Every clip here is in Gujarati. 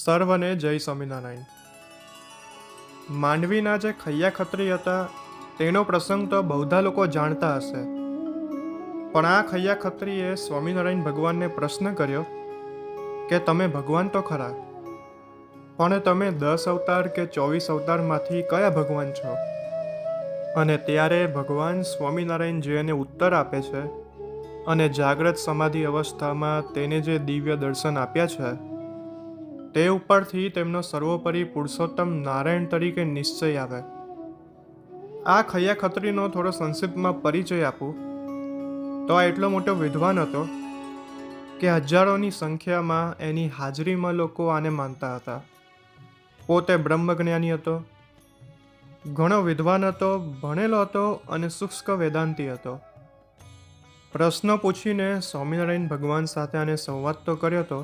સર્વને જય સ્વામિનારાયણ. માંડવીના જે ખૈયા ખત્રી હતા તેનો પ્રસંગ તો બહુધા લોકો જાણતા હશે, પણ આ ખૈયા ખત્રીએ સ્વામિનારાયણ ભગવાનને પ્રશ્ન કર્યો કે તમે ભગવાન તો ખરા, પણ તમે 10 અવતાર કે 24 અવતારમાંથી કયા ભગવાન છો? અને ત્યારે ભગવાન સ્વામિનારાયણજી એને ઉત્તર આપે છે અને જાગ્રત સમાધિ અવસ્થામાં તેને જે દિવ્ય દર્શન આપ્યા છે તે ઉપરથી તેમનો સર્વોપરી પુરુષોત્તમ નારાયણ તરીકે નિશ્ચય આવે. આ ખૈયા ખત્રીનો થોડો સંક્ષિપ્તમાં પરિચય આપું તો આ એટલો મોટો વિદ્વાન હતો કે હજારોની સંખ્યામાં એની હાજરીમાં લોકો આને માનતા હતા. પોતે બ્રહ્મજ્ઞાની હતો, ઘણો વિદ્વાન હતો, ભણેલો હતો અને શુષ્ક વેદાંતી હતો. પ્રશ્નો પૂછીને સ્વામિનારાયણ ભગવાન સાથે આને સંવાદ તો કર્યો હતો,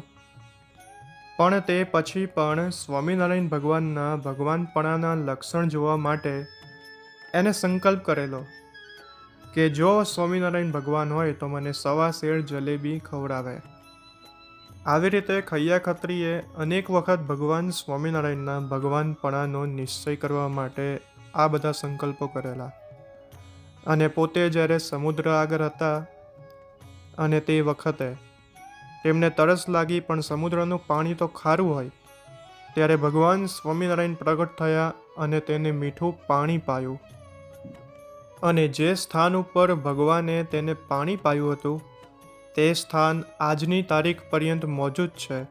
પણ તે પછી પણ સ્વામિનારાયણ ભગવાનના ભગવાનપણાના લક્ષણ જોવા માટે એને સંકલ્પ કરેલો કે જો સ્વામિનારાયણ ભગવાન હોય તો મને 1.25 સેર જલેબી ખવડાવે. આવી રીતે ખૈયા ખત્રીએ અનેક વખત ભગવાન સ્વામિનારાયણના ભગવાનપણાનો નિશ્ચય કરવા માટે આ બધા સંકલ્પો કરેલા. અને પોતે જ્યારે સમુદ્ર આગળ હતા અને તે વખતે તેમને તરસ લાગી, પણ સમુદ્રનું પાણી તો ખારું હોય, ત્યારે ભગવાન સ્વામિનારાયણ પ્રગટ થયા અને તેને મીઠું પાણી પાયું. અને જે સ્થાન ઉપર ભગવાને તેને પાણી પાયું હતું તે સ્થાન આજની તારીખ પર્યંત મોજૂદ છે.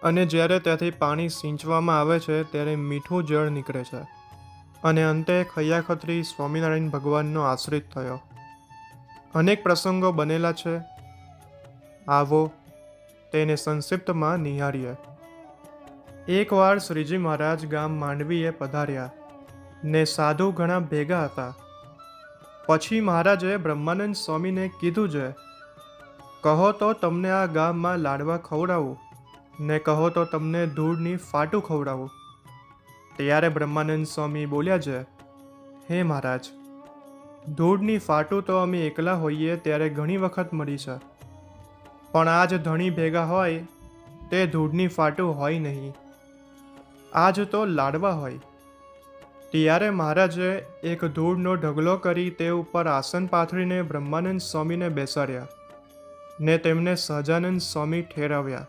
અને જ્યારે ત્યાંથી પાણી સિંચવામાં આવે છે ત્યારે મીઠું જળ નીકળે છે. અને અંતે ખૈયા ખત્રી સ્વામિનારાયણ ભગવાનનો આશ્રિત થયો. અનેક પ્રસંગો બનેલા છે, આવો તેને સંક્ષિપ્તમાં નિહાળીએ. એકવાર શ્રીજી મહારાજ ગામ માંડવીએ પધાર્યા ને સાધુ ઘણા ભેગા હતા. પછી મહારાજે બ્રહ્માનંદ સ્વામીને કીધું છે, કહો તો તમને આ ગામમાં લાડવા ખવડાવું ને કહો તો તમને ધૂળની ફાટું ખવડાવું. ત્યારે બ્રહ્માનંદ સ્વામી બોલ્યા છે, હે મહારાજ, ધૂળની ફાટું તો અમે એકલા હોઈએ ત્યારે ઘણી વખત મળી છે, પણ આજ ધણી ભેગા હોય તે ધૂળની ફાટું હોય નહીં, આજ તો લાડવા હોય. ત્યારે મહારાજે એક ધૂળનો ઢગલો કરી તે ઉપર આસન પાથરીને બ્રહ્માનંદ સ્વામીને બેસાડ્યા ને તેમને સહજાનંદ સ્વામી ઠેરવ્યા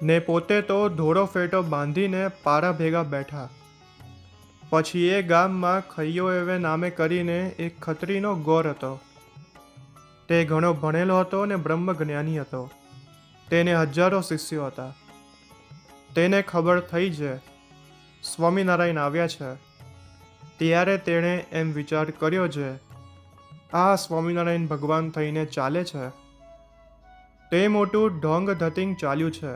ને પોતે તો ધોળો ફેટો બાંધીને પારા ભેગા બેઠા. પછી એ ગામમાં ખૈયો એવે નામે કરીને એક ખત્રીનો ગોર હતો. તે ઘણો ભણેલો હતો અને બ્રહ્મજ્ઞાની હતો. તેને હજારો શિષ્યો હતા. તેને ખબર થઈ છે સ્વામિનારાયણ આવ્યા છે, ત્યારે તેણે એમ વિચાર કર્યો છે, આ સ્વામિનારાયણ ભગવાન થઈને ચાલે છે તે મોટું ઢોંગ ધતિંગ ચાલ્યું છે,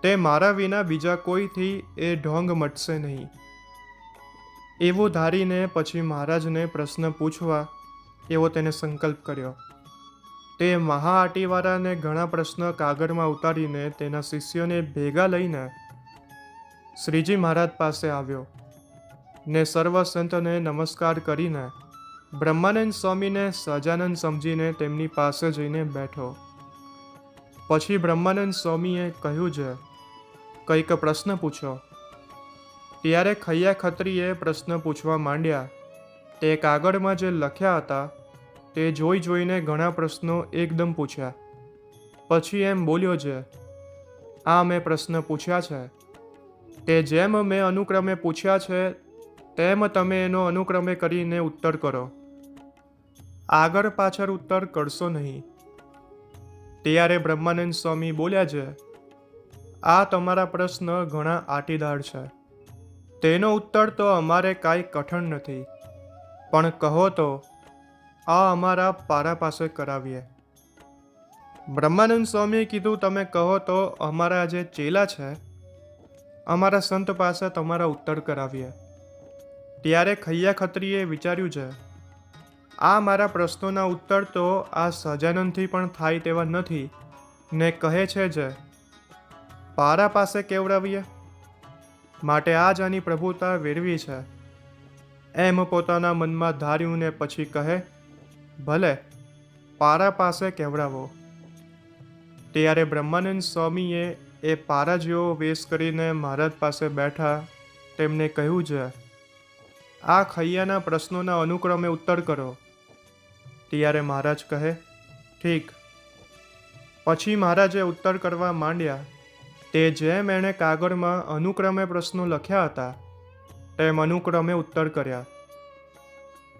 તે મારા વિના બીજા કોઈથી એ ઢોંગ મટશે નહીં. એવું ધારીને પછી મહારાજને પ્રશ્ન પૂછવા એવો તેને સંકલ્પ કર્યો. તે મહાઆટીવાળાને ઘણા પ્રશ્ન કાગળમાં ઉતારીને તેના શિષ્યોને ભેગા લઈને શ્રીજી મહારાજ પાસે આવ્યો ને સર્વ સંતને નમસ્કાર કરીને બ્રહ્માનંદ સ્વામીને સહજાનંદ સમજીને તેમની પાસે જઈને બેઠો. પછી બ્રહ્માનંદ સ્વામીએ કહ્યું છે, કંઈક પ્રશ્ન પૂછો. ત્યારે ખૈયા ખત્રીએ પ્રશ્ન પૂછવા માંડ્યા. તે કાગળમાં જે લખ્યા હતા તે જોઈને ઘણા પ્રશ્નો એકદમ પૂછ્યા. પછી એમ બોલ્યો છે, આ મેં પ્રશ્ન પૂછ્યા છે તે જેમ મેં અનુક્રમે પૂછ્યા છે તેમ તમે એનો અનુક્રમે કરીને ઉત્તર કરો, આગળ પાછળ ઉત્તર કરશો નહીં. ત્યારે બ્રહ્માનંદ સ્વામી બોલ્યા છે, આ તમારા પ્રશ્ન ઘણા આટીદાર છે, તેનો ઉત્તર તો અમારે કાંઈ કઠણ નથી, પણ કહો તો આ અમારા પારા પાસે કરાવીએ. બ્રહ્માનંદ સ્વામીએ કીધું, તમે કહો તો અમારા જે ચેલા છે અમારા સંત પાસે તમારા ઉત્તર કરાવીએ. ત્યારે ખૈયા ખત્રીએ વિચાર્યું છે, આ મારા પ્રશ્નોના ઉત્તર તો આ સહજાનંદથી પણ થાય તેવા નથી ને કહે છે જે પારા પાસે કેવડાવીએ, માટે આ જ આની પ્રભુતા વેરવી છે. એમ પોતાના મનમાં ધાર્યું ને પછી કહે, ભલે પારા પાસે કેવડાવો. ત્યારે બ્રહ્માનંદ સ્વામીએ એ પારા જેવો વેશ કરીને મહારાજ પાસે બેઠા તેમને કહ્યું છે, આ ખૈયાના પ્રશ્નોના અનુક્રમે ઉત્તર કરો. ત્યારે મહારાજ કહે, ઠીક. પછી મહારાજે ઉત્તર કરવા માંડ્યા. તે જેમ એણે કાગળમાં અનુક્રમે પ્રશ્નો લખ્યા હતા તેમ અનુક્રમે ઉત્તર કર્યા.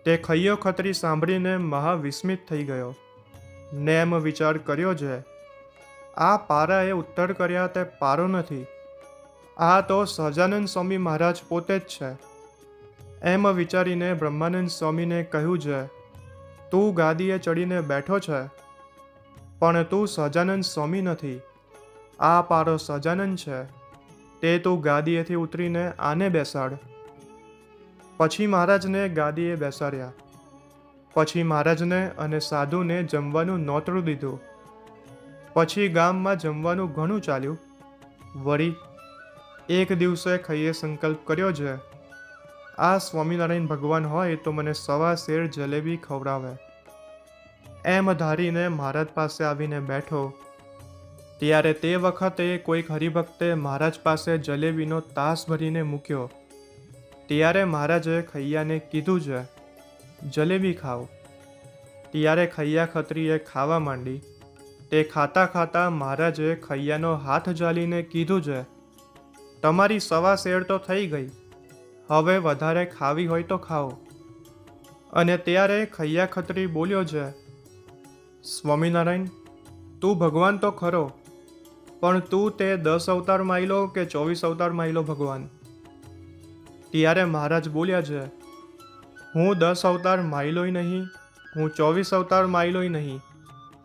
તે ખૈયો ખત્રી સાંભળીને મહાવિસ્મિત થઈ ગયો ને એમ વિચાર કર્યો છે, આ પારાએ ઉત્તર કર્યા તે પારો નથી, આ તો સહજાનંદ સ્વામી મહારાજ પોતે જ છે. એમ વિચારીને બ્રહ્માનંદ સ્વામીને કહ્યું છે, તું ગાદીએ ચડીને બેઠો છે પણ તું સહજાનંદ સ્વામી નથી, આ પારો સહજાનંદ છે, તે તું ગાદીએથી ઉતરીને આને બેસાડ. પછી મહારાજને ગાદીએ બેસાડ્યા. પછી મહારાજને અને સાધુને જમવાનું નોતરું દીધું. પછી ગામમાં જમવાનું ઘણું ચાલ્યું. વળી એક દિવસે ખૈયે સંકલ્પ કર્યો છે, આ સ્વામિનારાયણ ભગવાન હોય તો મને સવા શેર જલેબી ખવડાવે. એમ ધારીને મહારાજ પાસે આવીને બેઠો. ત્યારે તે વખતે કોઈક હરિભક્તે મહારાજ પાસે જલેબીનો તાસ ભરીને મૂક્યો. ત્યારે મહારાજે ખૈયાને કીધું છે, જલેબી ખાવ. ત્યારે ખૈયા ખત્રીએ ખાવા માંડી. તે ખાતા ખાતા મહારાજે ખૈયાનો હાથ ઝાલીને કીધું છે, તમારી સવા શેર તો થઈ ગઈ, હવે વધારે ખાવી હોય તો ખાઓ. અને ત્યારે ખૈયા ખત્રી બોલ્યો છે, સ્વામિનારાયણ, તું ભગવાન તો ખરો, પણ તું તે 10 અવતાર માયલો કે 24 અવતાર માયલો ભગવાન? ત્યારે મહારાજ બોલ્યા છે, હું 10 અવતાર માયલોય નહીં, હું 24 અવતાર માયલોય નહીં,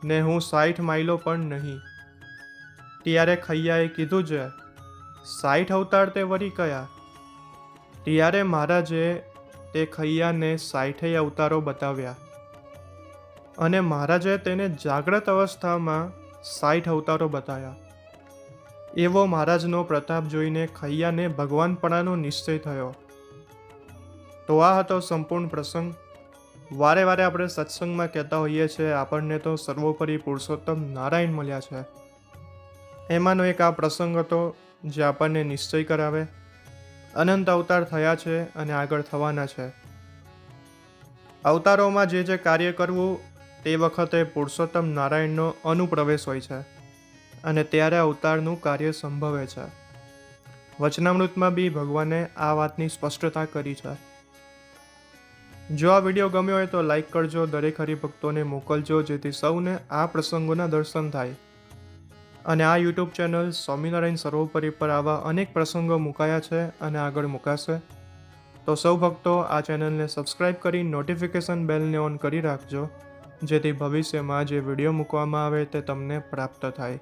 ને હું 60 માયલો પણ નહીં. ત્યારે ખૈયાએ કીધું છે, 60 અવતાર તે વળી કયા? ત્યારે મહારાજે તે ખૈયાને 60 અવતારો બતાવ્યા અને મહારાજે તેને જાગ્રત અવસ્થામાં 60 અવતારો બતાવ્યા. એવો મહારાજનો પ્રતાપ જોઈને ખૈયાને ભગવાનપણાનો નિશ્ચય થયો. તો આ હતો સંપૂર્ણ પ્રસંગ. વારે વારે આપણે સત્સંગમાં કહેતા હોઈએ છીએ, આપણને તો સર્વોપરી પુરુષોત્તમ નારાયણ મળ્યા છે. એમાંનો એક આ પ્રસંગ હતો જે આપણને નિશ્ચય કરાવે. અનંત અવતાર થયા છે અને આગળ થવાના છે. અવતારોમાં જે કાર્ય કરવું તે વખતે પુરુષોત્તમ નારાયણનો અનુપ્રવેશ હોય છે અને ત્યારે અવતારનું કાર્ય સંભવે છે. વચનામૃતમાં બી ભગવાને આ વાતની સ્પષ્ટતા કરી છે. જો આ વિડીયો ગમ્યો હોય તો લાઈક કરજો, દરેક હરિભક્તોને મોકલજો, જેથી સૌને આ પ્રસંગોના દર્શન થાય. અને આ યુટ્યુબ ચેનલ સ્વામિનારાયણ સર્વોપરી પર આવા અનેક પ્રસંગો મુકાયા છે અને આગળ મુકાશે. તો સૌ ભક્તો આ ચેનલને સબસ્ક્રાઈબ કરી નોટિફિકેશન બેલને ઓન કરી રાખજો, જેથી ભવિષ્યમાં જે વિડીયો મૂકવામાં આવે તે તમને પ્રાપ્ત થાય.